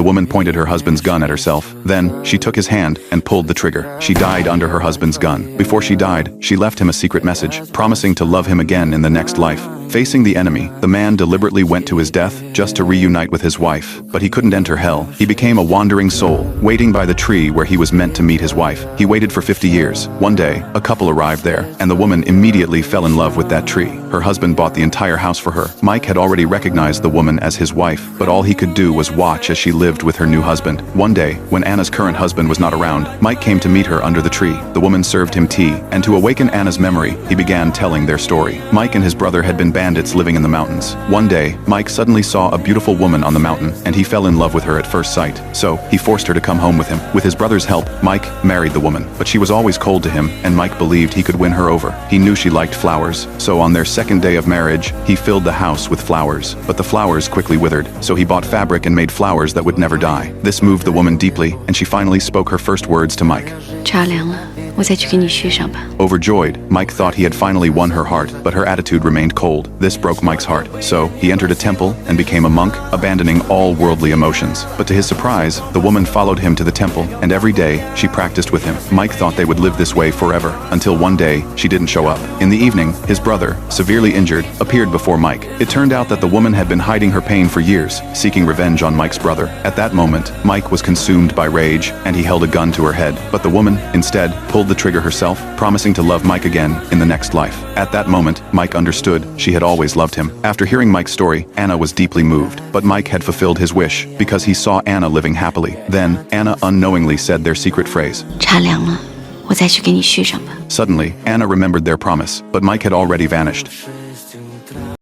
The woman pointed her husband's gun at herself. Then, she took his hand and pulled the trigger. She died under her husband's gun. Before she died, she left him a secret message, promising to love him again in the next life. Facing the enemy, the man deliberately went to his death just to reunite with his wife. But he couldn't enter hell. He became a wandering soul, waiting by the tree where he was meant to meet his wife. He waited for 50 years. One day, a couple arrived there, and the woman immediately fell in love with that tree. Her husband bought the entire house for her. Mike had already recognized the woman as his wife, but all he could do was watch as she lived with her new husband. One day, when Anna's current husband was not around, Mike came to meet her under the tree. The woman served him tea, and to awaken Anna's memory, he began telling their story. Mike and his brother had been bandits living in the mountains. One day, Mike suddenly saw a beautiful woman on the mountain, and he fell in love with her at first sight. So, he forced her to come home with him. With his brother's help, Mike married the woman, but she was always cold to him, and Mike believed he could win her over. He knew she liked flowers, so on their second day of marriage, he filled the house with flowers. But the flowers quickly withered, so he bought fabric and made flowers that would never die. This moved the woman deeply, and she finally spoke her first words to Mike. 茶凉了，我再去给你续上吧。 Overjoyed, Mike thought he had finally won her heart, but her attitude remained cold. This broke Mike's heart, so he entered a temple and became a monk, abandoning all worldly emotions. But to his surprise, the woman followed him to the temple, and every day, she practiced with him. Mike thought they would live this way forever, until one day, she didn't show up. In the evening, his brother, severely injured, appeared before Mike. It turned out that the woman had been hiding her pain for years, seeking revenge on Mike's brother. At that moment, Mike was consumed by rage, and he held a gun to her head. But the woman, instead, pulled the trigger herself, promising to love Mike again in the next life. At that moment, Mike understood she had always loved him. After hearing Mike's story, Anna was deeply moved. But Mike had fulfilled his wish, because he saw Anna living happily. Then, Anna unknowingly said their secret phrase. 茶凉了，我再去给你续上吧。 Suddenly, Anna remembered their promise, but Mike had already vanished.